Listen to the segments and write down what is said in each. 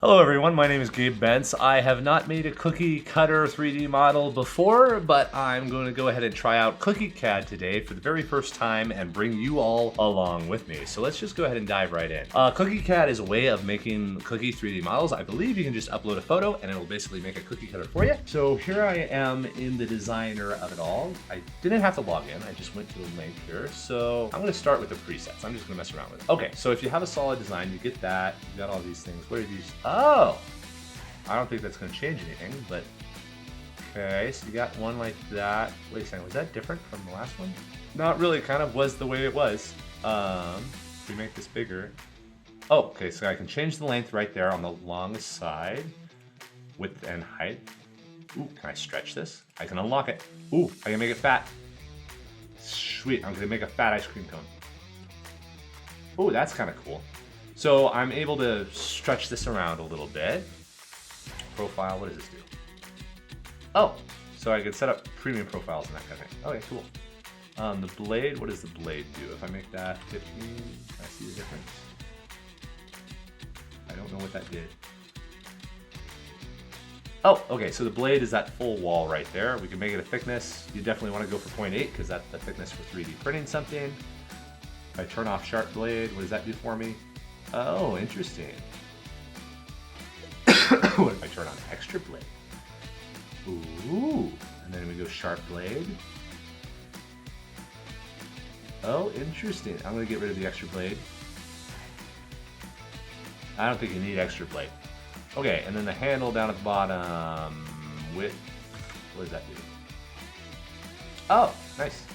Hello everyone, my name is Gabe Bentz. I have not made a cookie cutter 3D model before, but I'm going to go ahead and try out CookieCAD today for the very first time and bring you all along with me. So let's just go ahead and dive right in. CookieCAD is a way of making cookie 3D models. I believe you can just upload a photo and it'll basically make a cookie cutter for you. So here I am in the designer of it all. I didn't have to log in, I just went to the link here. So I'm going to start with the presets. I'm just going to mess around with it. Okay, so if you have a solid design, you get that. You got all these things. What are these? Oh, I don't think that's going to change anything, but okay, so you got one like that. Wait a second, was that different from the last one? Not really, kind of was the way it was. If we make this bigger. Oh, okay, so I can change the length right there on the long side, width and height. Ooh, can I stretch this? I can unlock it. Ooh, I can make it fat. Sweet, I'm going to make a fat ice cream cone. Ooh, that's kind of cool. So I'm able to stretch this around a little bit. Profile, what does this do? Oh, so I can set up premium profiles and that kind of thing. Okay, cool. The blade, what does the blade do? If I make that 15, can I see the difference? I don't know what that did. Oh, okay, so the blade is that full wall right there. We can make it a thickness. You definitely want to go for 0.8 because that's the thickness for 3D printing something. If I turn off sharp blade, what does that do for me? Oh, interesting. What if I turn on extra blade? Ooh, and then we go sharp blade. Oh, interesting. I'm gonna get rid of the extra blade. I don't think you need extra blade. Okay, and then the handle down at the bottom with, what does that do? Oh, nice.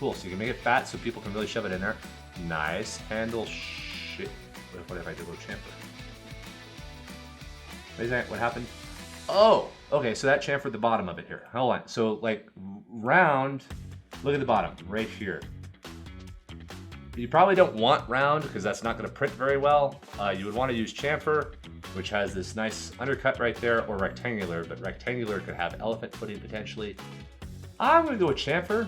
Cool, so you can make it fat so people can really shove it in there. Nice. Handle shit. What if I did a little chamfer? What happened? Oh, okay, so that chamfered the bottom of it here. Hold on, so like round, look at the bottom, right here. You probably don't want round because that's not gonna print very well. You would wanna use chamfer, which has this nice undercut right there, or rectangular, but rectangular could have elephant footing potentially. I'm gonna go with chamfer.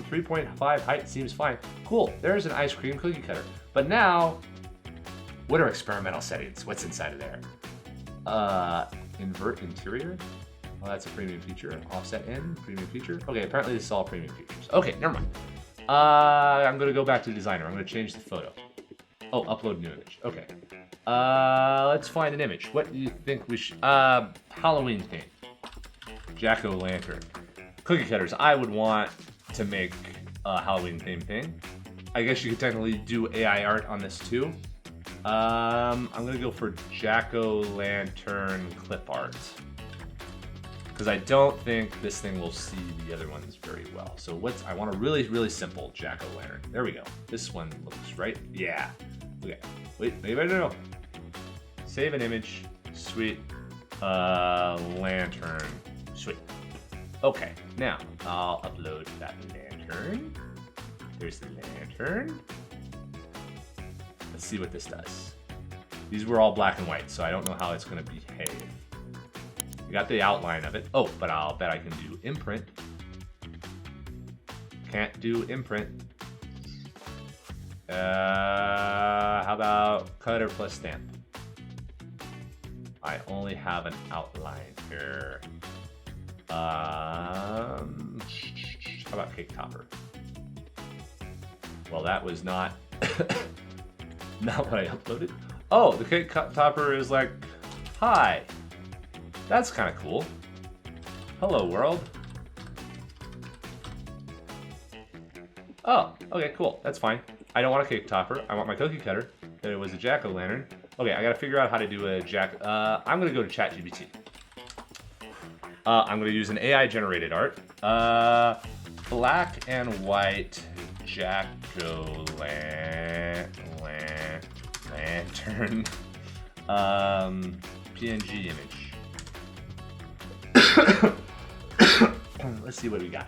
3.5 height seems fine. Cool, there's an ice cream cookie cutter. But now, what are experimental settings? What's inside of there? Invert interior? Well, that's a premium feature. Offset in, premium feature. Okay, apparently this is all premium features. Okay, never mind. I'm gonna go back to designer. I'm gonna change the photo. Oh, upload new image. Okay. Let's find an image. What do you think we should, Halloween theme. Jack-o'-lantern. Cookie cutters, I would want to make a Halloween theme thing. I guess you could technically do AI art on this too. I'm gonna go for jack-o'-lantern clip art. Because I don't think this thing will see the other ones very well. So I want a really, really simple jack-o'-lantern. There we go. This one looks right. Yeah. Okay. Wait, maybe I don't know. Save an image. Sweet. Lantern. Sweet. Okay, now I'll upload that lantern. There's the lantern. Let's see what this does. These were all black and white, so I don't know how it's going to behave. You got the outline of it. Oh, but I'll bet I can do imprint. Can't do imprint. How about cutter plus stamp? I only have an outline here. How about cake topper? Well, that was not not what I uploaded. Oh, the cake topper is like, hi. That's kind of cool. Hello, world. Oh, okay, cool. That's fine. I don't want a cake topper. I want my cookie cutter. It was a jack-o'-lantern. Okay, I gotta figure out how to do a I'm gonna go to ChatGPT. I'm going to use an AI generated art. Black and white jack-o'-lantern PNG image. Let's see what we got.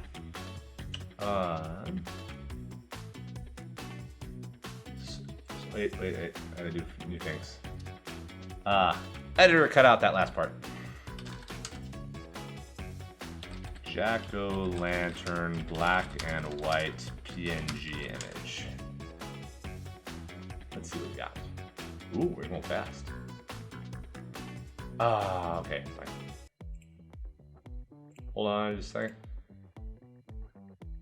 Wait. I gotta do new things. Editor, cut out that last part. Jack-o'-lantern black and white PNG image. Let's see what we got. Ooh, we're going fast. Okay, fine. Hold on just a second.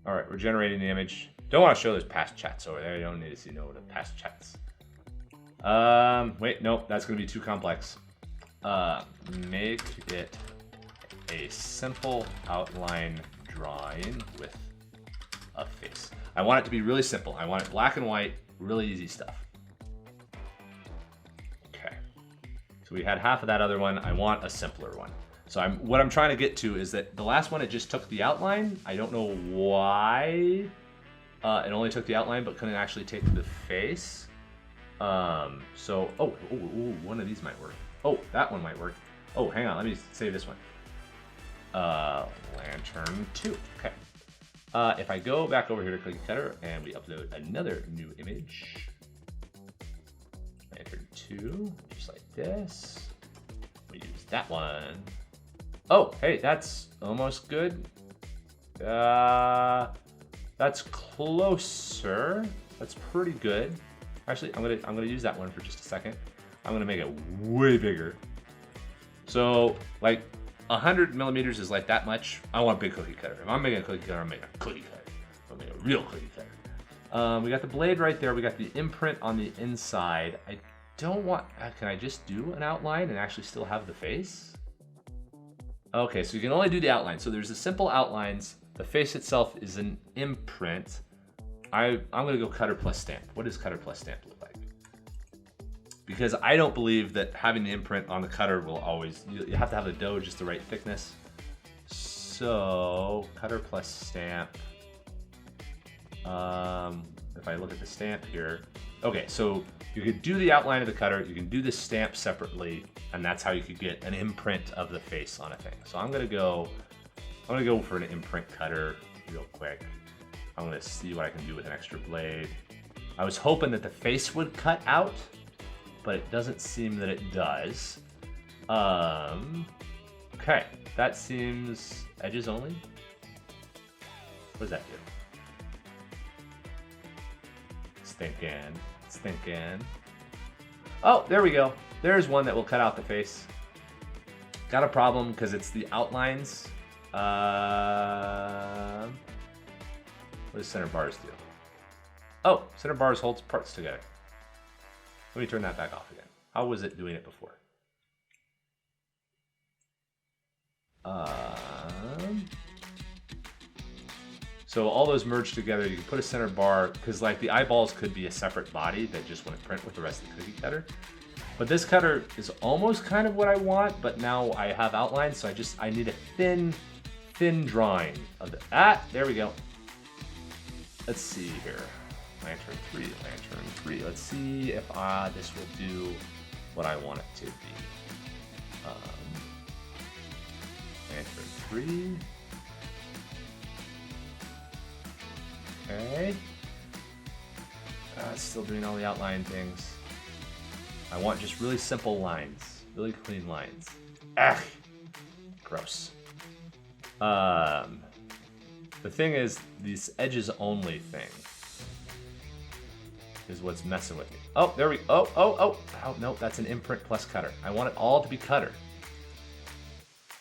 All right, we're generating the image. Don't want to show those past chats over there. You don't need to see no the past chats. Wait, nope, that's gonna be too complex. Make it a simple outline drawing with a face. I want it to be really simple. I want it black and white, really easy stuff. Okay, so we had half of that other one. I want a simpler one. So what I'm trying to get to is that the last one, it just took the outline. I don't know why it only took the outline, but couldn't actually take the face. So, one of these might work. Oh, that one might work. Oh, hang on, let me save this one. Lantern 2, okay. If I go back over here to CookieCutter and we upload another new image. Lantern 2, just like this. We use that one. Oh, hey, that's almost good. That's closer. That's pretty good. Actually, I'm gonna use that one for just a second. I'm gonna make it way bigger. So, like 100 millimeters is like that much. I want a big cookie cutter. If I'm making a cookie cutter, I'm making a cookie cutter. I'm making a real cookie cutter. We got the blade right there. We got the imprint on the inside. I don't want. Can I just do an outline and actually still have the face? Okay, so you can only do the outline. So there's the simple outlines. The face itself is an imprint. I'm gonna go cutter plus stamp. What does cutter plus stamp look like? Because I don't believe that having the imprint on the cutter will always, you have to have the dough just the right thickness. So cutter plus stamp. If I look at the stamp here, okay, so you could do the outline of the cutter, you can do the stamp separately, and that's how you could get an imprint of the face on a thing. So I'm gonna go for an imprint cutter real quick. I'm gonna see what I can do with an extra blade. I was hoping that the face would cut out, but it doesn't seem that it does. Okay, that seems edges only. What does that do? Stinking. Oh, there we go. There's one that will cut out the face. Got a problem because it's the outlines. What does center bars do? Oh, center bars holds parts together. Let me turn that back off again. How was it doing it before? So all those merge together, you can put a center bar, because like the eyeballs could be a separate body that just wouldn't print with the rest of the cookie cutter. But this cutter is almost kind of what I want, but now I have outlines, so I need a thin drawing of the, there we go. Let's see here. Lantern 3. Let's see if this will do what I want it to be. Lantern 3. Okay. It's still doing all the outline things. I want just really simple lines, really clean lines. Ugh, gross. The thing is, this edges only thing is what's messing with me. Oh, there we, oh, no, that's an imprint plus cutter. I want it all to be cutter.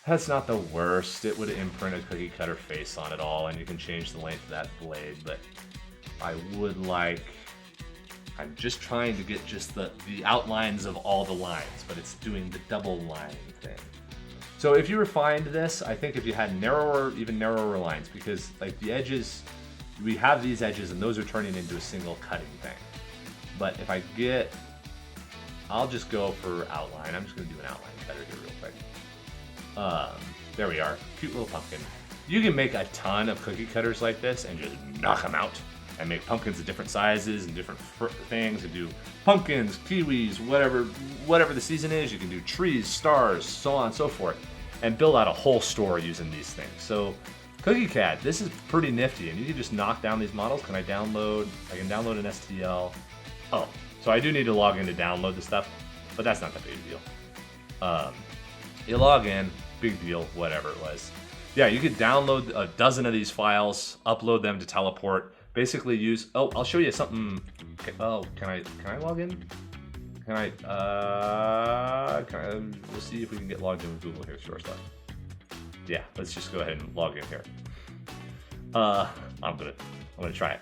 That's not the worst. It would imprint a cookie cutter face on it all, and you can change the length of that blade, but I would like, I'm just trying to get just the outlines of all the lines, but it's doing the double line thing. So if you refined this, I think if you had narrower, even narrower lines, because like the edges, we have these edges and those are turning into a single cutting thing. But if I get, I'll just go for outline. I'm just gonna do an outline cutter here real quick. There we are, cute little pumpkin. You can make a ton of cookie cutters like this and just knock them out and make pumpkins of different sizes and different things, and do pumpkins, kiwis, whatever the season is. You can do trees, stars, so on and so forth, and build out a whole store using these things. So CookieCAD, this is pretty nifty, and you can just knock down these models. Can I download? I can download an STL. Oh, so I do need to log in to download the stuff, but that's not that big a deal. You log in, big deal, whatever it was. Yeah, you could download a dozen of these files, upload them to Teleport, basically use, oh, I'll show you something. Oh, can I log in? we'll see if we can get logged in with Google here, store stuff. Yeah, let's just go ahead and log in here. I'm gonna try it.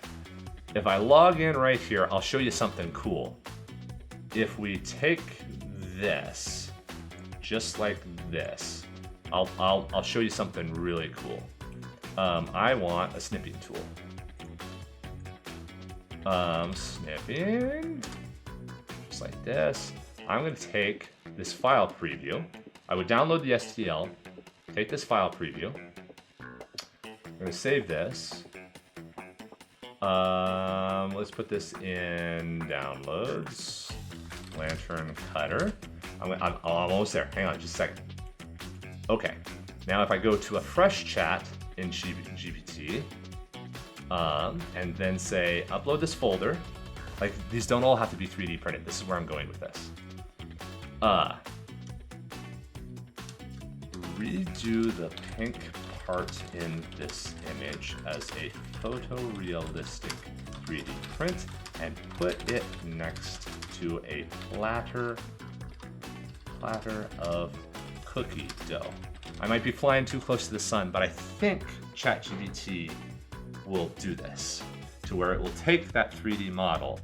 If I log in right here, I'll show you something cool. If we take this, just like this, I'll show you something really cool. I want a snipping tool. Snipping, just like this. I'm gonna take this file preview. I would download the STL, take this file preview. I'm gonna save this. Let's put this in downloads. Lantern cutter. I'm almost there. Hang on just a second. Okay. Now if I go to a fresh chat in GPT, and then say upload this folder. Like, these don't all have to be 3D printed. This is where I'm going with this. Redo the pink part in this image as a photorealistic 3D print and put it next to a platter of cookie dough. I might be flying too close to the sun, but I think ChatGPT will do this to where it will take that 3D model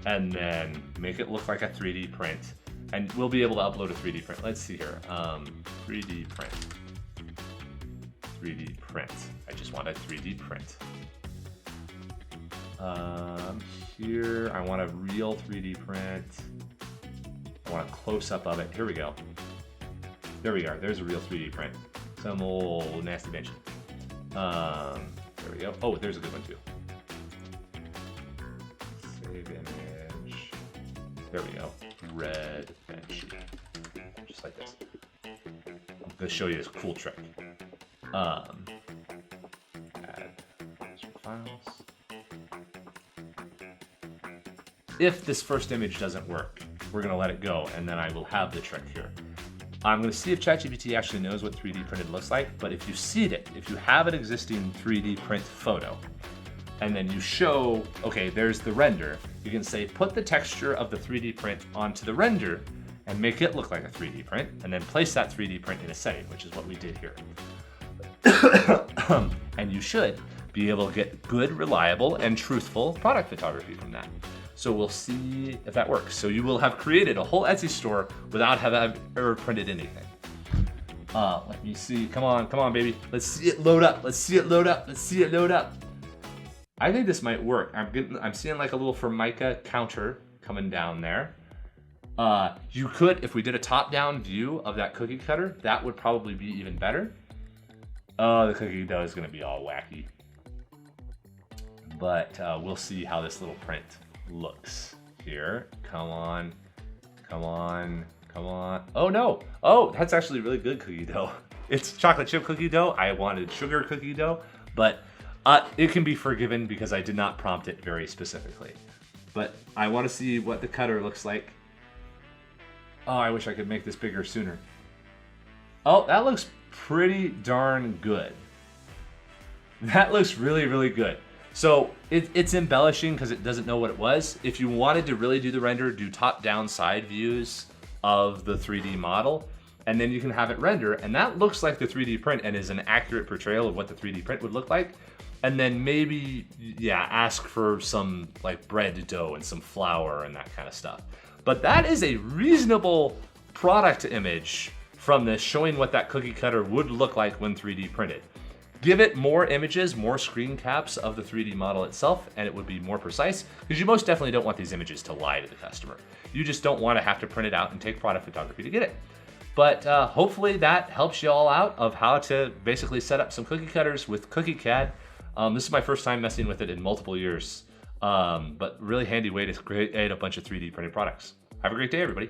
and then make it look like a 3D print, and we'll be able to upload a 3D print. Let's see here. 3D print. 3D print. I just want a 3D print. Here, I want a real 3D print. I want a close-up of it. Here we go. There we are. There's a real 3D print. Some old nasty bench. There we go. Oh, there's a good one too. Save image. There we go. Red bench. Just like this. I'm gonna show you this cool trick. Add files. If this first image doesn't work, we're gonna let it go, and then I will have the trick here. I'm gonna see if ChatGPT actually knows what 3D printed looks like, but if you seed it, if you have an existing 3D print photo, and then you show, okay, there's the render, you can say, put the texture of the 3D print onto the render and make it look like a 3D print, and then place that 3D print in a setting, which is what we did here. And you should be able to get good, reliable, and truthful product photography from that. So we'll see if that works. So you will have created a whole Etsy store without having ever printed anything. Let me see. Come on, baby. Let's see it load up. Let's see it load up. Let's see it load up. I think this might work. I'm seeing like a little Formica counter coming down there. You could, if we did a top-down view of that cookie cutter, that would probably be even better. Oh, the cookie dough is going to be all wacky. But we'll see how this little print looks here. Come on. Oh no. Oh, that's actually really good cookie dough. It's chocolate chip cookie dough. I wanted sugar cookie dough, but it can be forgiven because I did not prompt it very specifically. But I want to see what the cutter looks like. Oh, I wish I could make this bigger sooner. Oh, that looks pretty darn good. That looks really, really good. So it's embellishing because it doesn't know what it was. If you wanted to really do the render, do top-down side views of the 3D model, and then you can have it render, and that looks like the 3D print and is an accurate portrayal of what the 3D print would look like. And then maybe, yeah, ask for some like bread dough and some flour and that kind of stuff. But that is a reasonable product image from this, showing what that cookie cutter would look like when 3D printed. Give it more images, more screen caps of the 3D model itself, and it would be more precise, because you most definitely don't want these images to lie to the customer. You just don't want to have to print it out and take product photography to get it. But hopefully that helps you all out of how to basically set up some cookie cutters with CookieCAD. This is my first time messing with it in multiple years, but really handy way to create a bunch of 3D printed products. Have a great day, everybody.